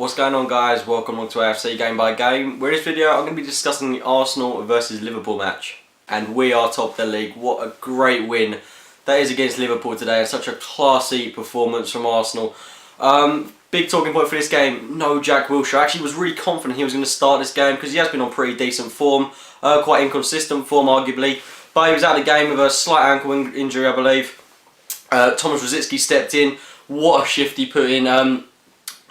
What's going on, guys? Welcome along to AFC Game by Game. Where in this video I'm going to be discussing the Arsenal versus Liverpool match. And we are top of the league. What a great win that is against Liverpool today, and such a classy performance from Arsenal. Big talking point for this game, no Jack Wilshere. I actually was really confident he was going to start this game because he has been on pretty decent form, quite inconsistent form arguably. But he was out of the game with a slight ankle injury, I believe. Thomas Rosicky stepped in. What a shift he put in.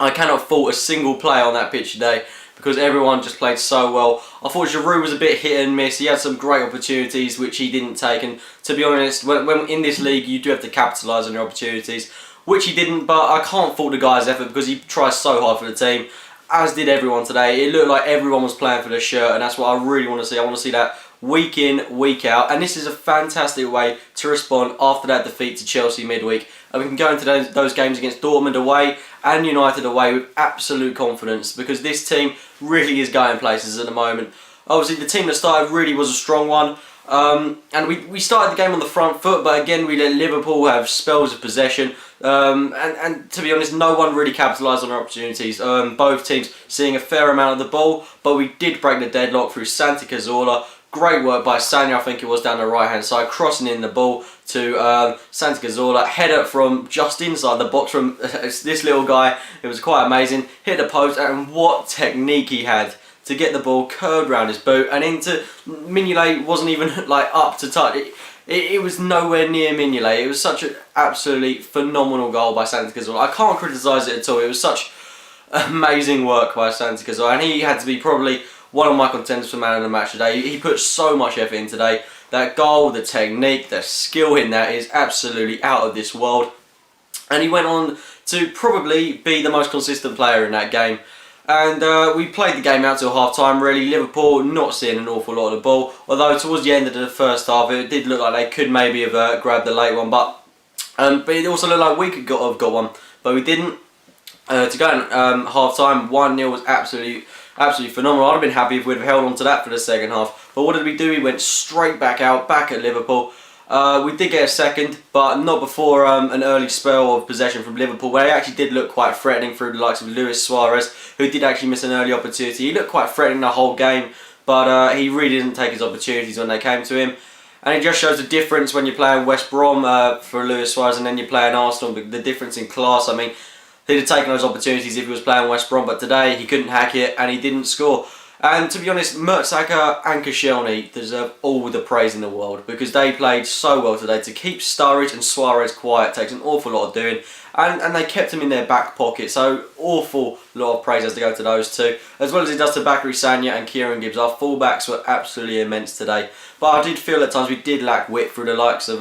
I cannot fault a single player on that pitch today because everyone just played so well. I thought Giroud was a bit hit and miss. He had some great opportunities which he didn't take, and to be honest, when in this league you do have to capitalise on your opportunities, which he didn't, but I can't fault the guy's effort because he tries so hard for the team, as did everyone today. It looked like everyone was playing for the shirt, and that's what I really want to see. I want to see that week in, week out, and this is a fantastic way to respond after that defeat to Chelsea midweek. And we can go into those games against Dortmund away and United away with absolute confidence because this team really is going places at the moment. Obviously, the team that started really was a strong one. And we started the game on the front foot, but again we let Liverpool have spells of possession. And to be honest, no one really capitalised on their opportunities. Both teams seeing a fair amount of the ball, but we did break the deadlock through Santi Cazorla. Great work by Sanya, I think it was, down the right hand side, crossing in the ball to Santi Cazorla. Header from just inside the box from this little guy. It was quite amazing. Hit the post, and what technique he had to get the ball curved around his boot and into Mignolet. Wasn't even like up to touch. It was nowhere near Mignolet. It was such an absolutely phenomenal goal by Santi Cazorla. I can't criticise it at all. It was such amazing work by Santi Cazorla, and he had to be probably one of my contenders for man of the match today. He put so much effort in today. That goal, the technique, the skill in that is absolutely out of this world. And he went on to probably be the most consistent player in that game. And we played the game out till half time really. Liverpool not seeing an awful lot of the ball. Although towards the end of the first half it did look like they could maybe have grabbed the late one. But it also looked like we could have got one. But we didn't. To go in half time, 1-0 was absolutely phenomenal. I'd have been happy if we'd have held on to that for the second half. But what did we do? We went straight back out, back at Liverpool. We did get a second, but not before an early spell of possession from Liverpool, where he actually did look quite threatening through the likes of Luis Suarez, who did actually miss an early opportunity. He looked quite threatening the whole game, but he really didn't take his opportunities when they came to him. And it just shows the difference when you're playing West Brom for Luis Suarez and then you're playing Arsenal, the difference in class. I mean, he'd have taken those opportunities if he was playing West Brom, but today he couldn't hack it and he didn't score. And to be honest, Mertesacker and Koscielny deserve all the praise in the world because they played so well today. To keep Sturridge and Suarez quiet takes an awful lot of doing, and they kept him in their back pocket, so awful lot of praise has to go to those two, as well as it does to Bakary Sagna and Kieran Gibbs. Our fullbacks were absolutely immense today, but I did feel at times we did lack width through the likes of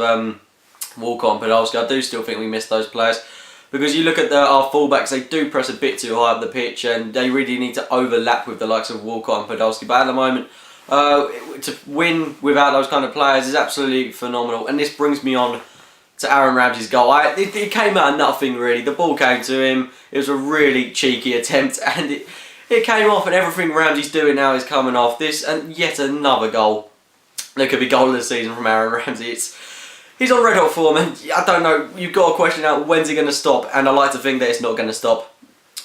Walcott and Podolski. I do still think we missed those players. Because you look at our fullbacks, they do press a bit too high up the pitch and they really need to overlap with the likes of Walcott and Podolski. But at the moment, to win without those kind of players is absolutely phenomenal. And this brings me on to Aaron Ramsey's goal. It came out of nothing really. The ball came to him. It was a really cheeky attempt and it came off, and everything Ramsey's doing now is coming off. This and yet another goal. There could be goal of the season from Aaron Ramsey. He's on red hot form, and I don't know, you've got to question out when's he going to stop, and I like to think that it's not going to stop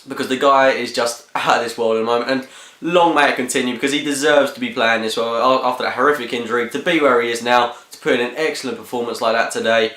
because the guy is just out of this world at the moment, and long may it continue because he deserves to be playing this well after that horrific injury, to be where he is now, to put in an excellent performance like that today.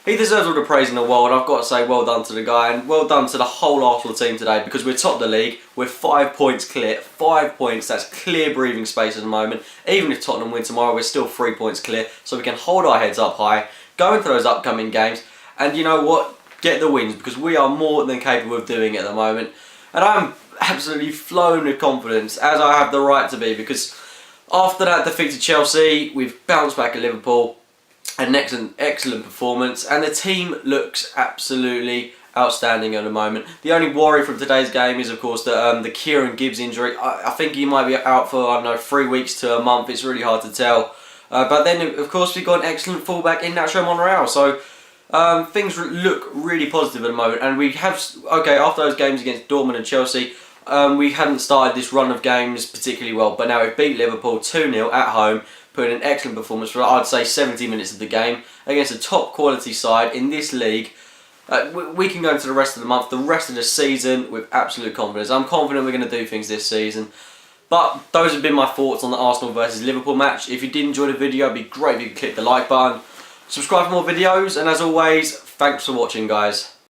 He deserves all the praise in the world. I've got to say well done to the guy, and well done to the whole Arsenal team today because we're top of the league. We're 5 points clear. 5 points, that's clear breathing space at the moment. Even if Tottenham win tomorrow, we're still 3 points clear, so we can hold our heads up high, go into those upcoming games, and you know what? Get the wins because we are more than capable of doing it at the moment. And I'm absolutely flown with confidence, as I have the right to be, because after that defeat to Chelsea, we've bounced back at Liverpool. An excellent performance, and the team looks absolutely outstanding at the moment. The only worry from today's game is, of course, the Kieran Gibbs injury. I think he might be out for, I don't know, 3 weeks to a month. It's really hard to tell. But then, of course, we've got an excellent fullback in Nacho Monreal. So things look really positive at the moment. And we have, okay, after those games against Dortmund and Chelsea, we hadn't started this run of games particularly well. But now we've beat Liverpool 2-0 at home. Put in an excellent performance for, I'd say, 70 minutes of the game against a top quality side in this league. We can go into the rest of the month, the rest of the season with absolute confidence. I'm confident we're going to do things this season. But those have been my thoughts on the Arsenal versus Liverpool match. If you did enjoy the video, it'd be great if you could click the like button. Subscribe for more videos, and as always, thanks for watching, guys.